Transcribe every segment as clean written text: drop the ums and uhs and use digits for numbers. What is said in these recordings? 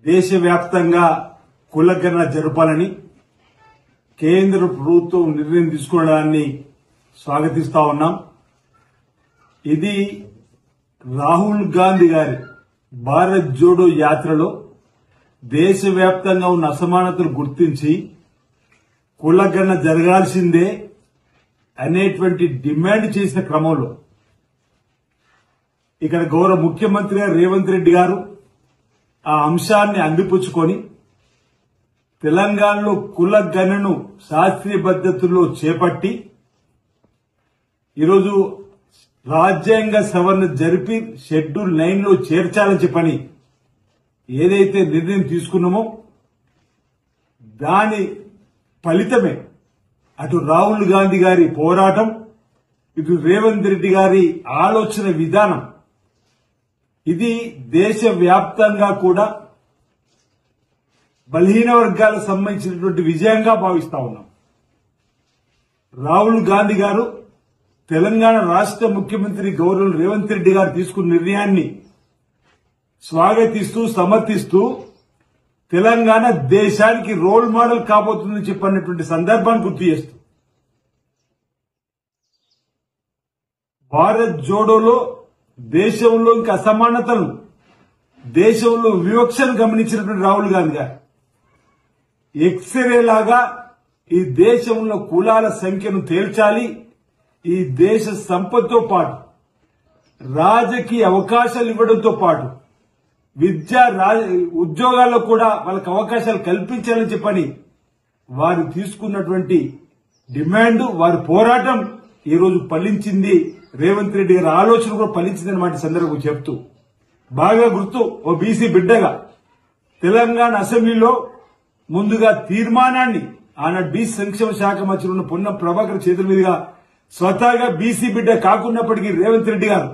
దేశవ్యాప్తంగా కులగణన జరపాలని కేంద్ర ప్రభుత్వం నిర్ణయం తీసుకోవడాన్ని స్వాగతిస్తా ఉన్నాం. ఇది రాహుల్ గాంధీ గారి భారత్ జోడో యాత్రలో దేశవ్యాప్తంగా ఉన్న అసమానతలు గుర్తించి కులగణన జరగాల్సిందే అనేటువంటి డిమాండ్ చేసిన క్రమంలో ఇక్కడ గౌరవ ముఖ్యమంత్రి రేవంత్ రెడ్డి గారు ఆ అంశాన్ని అందిపుచ్చుకొని తెలంగాణలో కులగణనను శాస్త్రీయ పద్ధతుల్లో చేపట్టి ఈరోజు రాజ్యాంగ సవరణ జరిపి షెడ్యూల్ 9లో చేర్చాలని చెప్పని ఏదైతే నిర్ణయం తీసుకున్నామో దాని ఫలితమే అటు రాహుల్ గాంధీ గారి పోరాటం, ఇటు రేవంత్ రెడ్డి గారి ఆలోచన విధానం ఇది దేశవ్యాప్తంగా కూడా బలహీన వర్గాలకు సంబంధించినటువంటి విజయంగా భావిస్తా ఉన్నాం. రాహుల్ గాంధీ గారు తెలంగాణ రాష్ట్ర ముఖ్యమంత్రి గౌరవ రేవంత్ రెడ్డి గారు తీసుకున్న నిర్ణయాన్ని స్వాగతిస్తూ సమర్థిస్తూ తెలంగాణ దేశానికి రోల్ మోడల్ కాబోతుందని చెప్పినటువంటి సందర్భాన్ని గుర్తు చేస్తూ భారత్ జోడోలో దేశంలో ఇంకా అసమానతలు, దేశంలో వివక్షను గమనించినటువంటి రాహుల్ గాంధీ గారు ఎక్స్రే లాగా ఈ దేశంలో కులాల సంఖ్యను తేల్చాలి, ఈ దేశ సంపదతో పాటు రాజకీయ అవకాశాలు ఇవ్వడంతో పాటు ఉద్యోగాల్లో కూడా వాళ్ళకి అవకాశాలు కల్పించాలని చెప్పని వారు తీసుకున్నటువంటి డిమాండ్, వారి పోరాటం ఈ రోజు ఫలించింది. రేవంత్ రెడ్డి గారి ఆలోచన కూడా ఫలించిందన్నమాట సందర్భం చెప్తూ బాగా గుర్తు ఓ బీసీ బిడ్డగా తెలంగాణ అసెంబ్లీలో ముందుగా తీర్మానాన్ని ఆనాడు బీసీ సంక్షేమ శాఖ మంత్రి ఉన్న పొన్నం ప్రభాకర్ చేతుల మీదుగా స్వతహాగా బీసీ బిడ్డ కాకున్నప్పటికీ రేవంత్ రెడ్డి గారు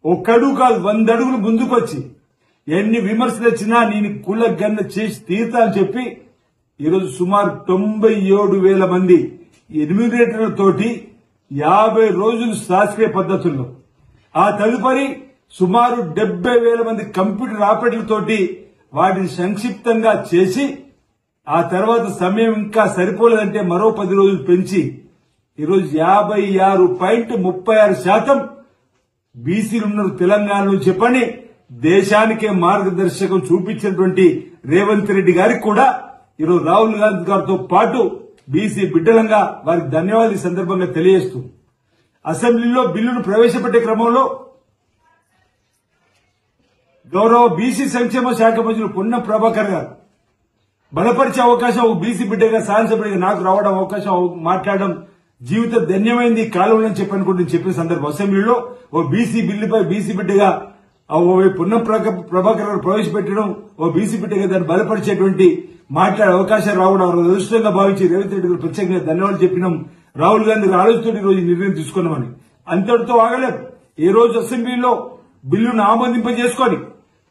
ఒక్కడు కాదు 100 అడుగులు ముందుకొచ్చి ఎన్ని విమర్శలు వచ్చినా నేను కులగణన చేసి తీరుతా అని చెప్పి ఈరోజు సుమారు 97,000 మంది ఎన్యూమరేటర్లతోటి 50 రోజులు శాస్త్రీయ పద్ధతుల్లో, ఆ తదుపరి సుమారు 70,000 మంది కంప్యూటర్ ఆపరేటర్లతోటి వాటిని సంక్షిప్తంగా చేసి ఆ తర్వాత సమయం ఇంకా సరిపోలేదంటే మరో 10 రోజులు పెంచి ఈరోజు 56.36% బీసీలు ఉన్నారు తెలంగాణలో చెప్పని దేశానికే మార్గదర్శకం చూపించినటువంటి రేవంత్ రెడ్డి గారికి కూడా ఈరోజు రాహుల్ గాంధీ గారితో పాటు బీసీ బిడ్డలంగా వారికి ధన్యవాదాలు ఈ సందర్భంగా తెలియజేస్తూ అసెంబ్లీలో బిల్లును ప్రవేశపెట్టే క్రమంలో గౌరవ బీసీ సంక్షేమ శాఖ మంత్రి పొన్నం ప్రభాకర్ గారు బలపరిచే అవకాశం ఒక బీసీ బిడ్డగా శాసనసభ్యుడిగా నాకు రావడం అవకాశం మాట్లాడడం జీవిత ధన్యమైంది కాలంలో చెప్పనుకుంటే చెప్పిన సందర్భం అసెంబ్లీలో ఓ బీసీ బిల్లుపై బీసీ బిడ్డగా పొన్నం ప్రభాకర్ గారు ప్రవేశపెట్టడం, ఓ బీసీ బిడ్డగా దాన్ని బలపరిచేటువంటి మాట్లాడే అవకాశం రావడం అదృష్టంగా భావించి రేవంత్ రెడ్డి గారు ప్రత్యేకంగా ధన్యవాదాలు చెప్పినాం. రాహుల్ గాంధీ గారు ఆలోచనతో ఈ రోజు నిర్ణయం తీసుకున్నామని అంతటితో ఆగలేదు. ఈ రోజు అసెంబ్లీలో బిల్లును ఆమోదింపజేసుకొని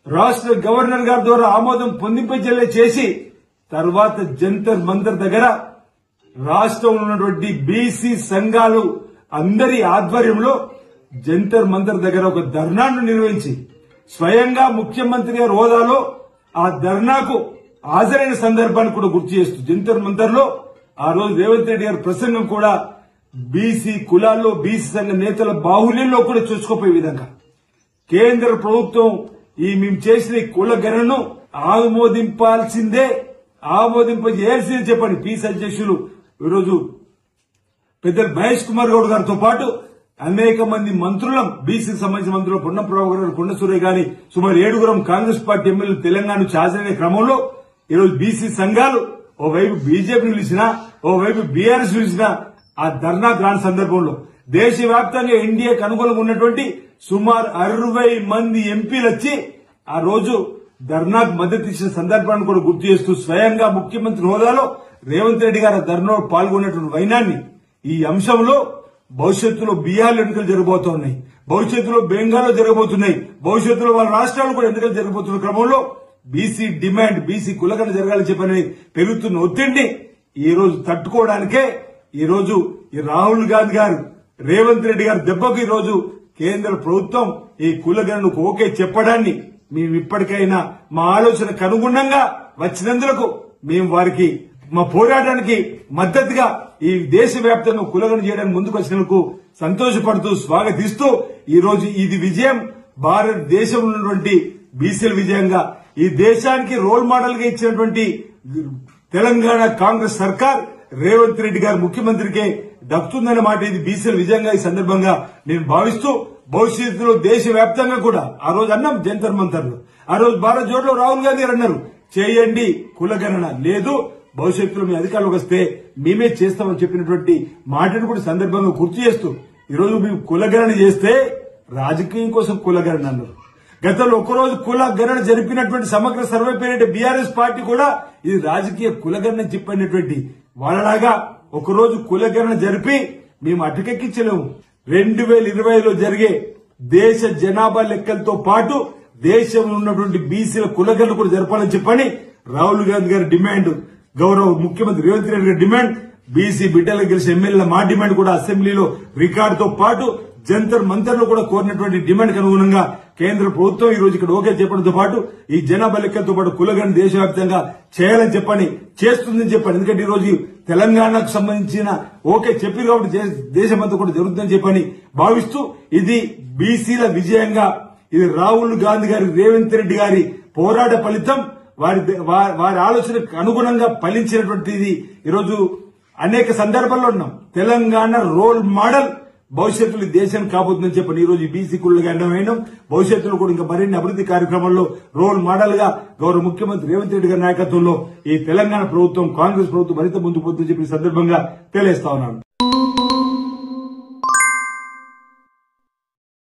రాష్ట్ర గవర్నర్ గారి ద్వారా ఆమోదం పొందింపజేలా చేసి తర్వాత జంతర్ మంతర్ దగ్గర రాష్ట్రంలో ఉన్నటువంటి బీసీ సంఘాలు అందరి ఆధ్వర్యంలో జంతర్ మంతర్ దగ్గర ఒక ధర్నాను నిర్వహించి స్వయంగా ముఖ్యమంత్రి గారి హోదాలో ఆ ధర్నాకు హాజరైన సందర్భాన్ని కూడా గుర్తు చేస్తూ జంతర్ మంతర్ లో ఆ రోజు రేవంత్ రెడ్డి గారి ప్రసంగం కూడా బీసీ కులాల్లో బీసీ సంఘ నేతల బాహుళ్యంలో కూడా చూసుకోపోయే విధంగా కేంద్ర ప్రభుత్వం మేము చేసిన కులగణనను ఆమోదింపజేయాల్సిందే చెప్పండి పీసీ అధ్యక్షులు ఈరోజు పెద్దలు మహేష్ కుమార్ గౌడ్ గారితో పాటు అనేక మంది మంత్రులం బీసీకి సంబంధించిన మంత్రులు పొన్నం ప్రభాకర్ గారు, కొండ సూర్య గాని సుమారు 7 కాంగ్రెస్ పార్టీ ఎమ్మెల్యేలు తెలంగాణ నుంచి హాజరైన క్రమంలో ఈరోజు బీసీ సంఘాలు ఓవైపు బీజేపీ పిలిచినా ఓవైపు బీఆర్ఎస్ పిలిచినా ఆ ధర్నా గ్రాండ్ సందర్భంలో దేశవ్యాప్తంగా ఎన్డీఏకి అనుకూలంగా ఉన్నటువంటి సుమారు 60 మంది ఎంపీలు వచ్చి ఆ రోజు ధర్నాకు మద్దతు ఇచ్చిన సందర్భాన్ని కూడా గుర్తు చేస్తూ స్వయంగా ముఖ్యమంత్రి హోదాలో రేవంత్ రెడ్డి గారు ధర్నాలో పాల్గొన్నటువంటి వైనాన్ని ఈ అంశంలో భవిష్యత్తులో బీహార్ ఎన్నికలు జరగబోతున్నాయి, భవిష్యత్తులో బెంగాల్లో జరగబోతున్నాయి, భవిష్యత్తులో వాళ్ళ రాష్ట్రాలు కూడా ఎన్నికలు జరగబోతున్న క్రమంలో బీసీ డిమాండ్, బీసీ కులగణన జరగాలని చెప్పని పెరుగుతున్న ఒత్తిడిని ఈ రోజు తట్టుకోవడానికే ఈ రోజు ఈ రాహుల్ గాంధీ గారు రేవంత్ రెడ్డి గారి దెబ్బకు ఈ రోజు కేంద్ర ప్రభుత్వం ఈ కులగణనకు ఓకే చెప్పడాన్ని మేము ఇప్పటికైనా మా ఆలోచనకు అనుగుణంగా వచ్చినందుకు మేము వారికి మా పోరాటానికి మద్దతుగా ఈ దేశవ్యాప్తంగా కులగణన చేయడానికి ముందుకు వచ్చినందుకు సంతోషపడుతూ స్వాగతిస్తూ ఈ రోజు ఇది విజయం భారతదేశంలో ఉన్నటువంటి బీసీల విజయంగా ఈ దేశానికి రోల్ మోడల్ గా ఇచ్చినటువంటి తెలంగాణ కాంగ్రెస్ సర్కార్ రేవంత్ రెడ్డి గారు ముఖ్యమంత్రికే దక్కుతుందనే మాట ఇది బీసీల విజయంగా ఈ సందర్భంగా నేను భావిస్తూ భవిష్యత్తులో దేశవ్యాప్తంగా కూడా ఆ రోజు అన్నాం జంతర్ మంతర్లు ఆ రోజు భారత్ జోడ్లో రాహుల్ గాంధీ గారు అన్నారు చేయండి కులగణన లేదు భవిష్యత్తులో మీ అధికారులకు వస్తే మేమే చేస్తామని చెప్పినటువంటి మాటను కూడా సందర్భంగా గుర్తు చేస్తూ ఈరోజు మేము కులగణన చేస్తే రాజకీయం కోసం కులగణన అన్నారు గతంలో ఒకరోజు కులగణన జరిపినటువంటి సమగ్ర సర్వే పేరిట బీఆర్ఎస్ పార్టీ కూడా ఇది రాజకీయ కులగణన చెప్పినటువంటి వాళ్ళలాగా ఒకరోజు కులగణన జరిపి మేము అటకెక్కించలేము 2020లో జరిగే దేశ జనాభా లెక్కలతో పాటు దేశంలో ఉన్నటువంటి బీసీల కులగణన కూడా జరపాలని చెప్పని రాహుల్ గాంధీ గారి డిమాండ్ గౌరవ ముఖ్యమంత్రి రేవంత్ రెడ్డి గారి డిమాండ్ బీసీ బిడ్డలకు గెలిచిన ఎమ్మెల్యేల మా డిమాండ్ కూడా అసెంబ్లీలో రికార్డుతో పాటు జంతర్ మంతర్లో కూడా కోరినటువంటి డిమాండ్ కు అనుగుణంగా కేంద్ర ప్రభుత్వం ఈ రోజు ఇక్కడ ఓకే చెప్పడంతో పాటు ఈ జనాభా లెక్కలతో పాటు కులగణన దేశవ్యాప్తంగా చేయాలని చెప్పని చేస్తుందని చెప్పని ఎందుకంటే ఈ రోజు తెలంగాణకు సంబంధించిన ఓకే చెప్పారు కాబట్టి దేశమంతా కూడా జరుగుతుందని చెప్పని భావిస్తూ ఇది బీసీల విజయంగా ఇది రాహుల్ గాంధీ గారి రేవంత్ రెడ్డి గారి పోరాట ఫలితం వారి ఆలోచనకు అనుగుణంగా ఫలించినటువంటిది ఈరోజు అనేక సందర్భాల్లో ఉన్నాం తెలంగాణ రోల్ మోడల్ భవిష్యత్తులో దేశం కాబోతుందని చెప్పని ఈ రోజు బీసీ కులగణన వేయడం భవిష్యత్తులో కూడా ఇంకా మరిన్ని అభివృద్ధి కార్యక్రమాల్లో రోల్ మోడల్ గా గౌరవ ముఖ్యమంత్రి రేవంత్ రెడ్డి గారి నాయకత్వంలో ఈ తెలంగాణ ప్రభుత్వం కాంగ్రెస్ ప్రభుత్వం మరింత ముందుకు పోతుందని చెప్పి సందర్భంగా తెలియజేస్తా ఉన్నాను.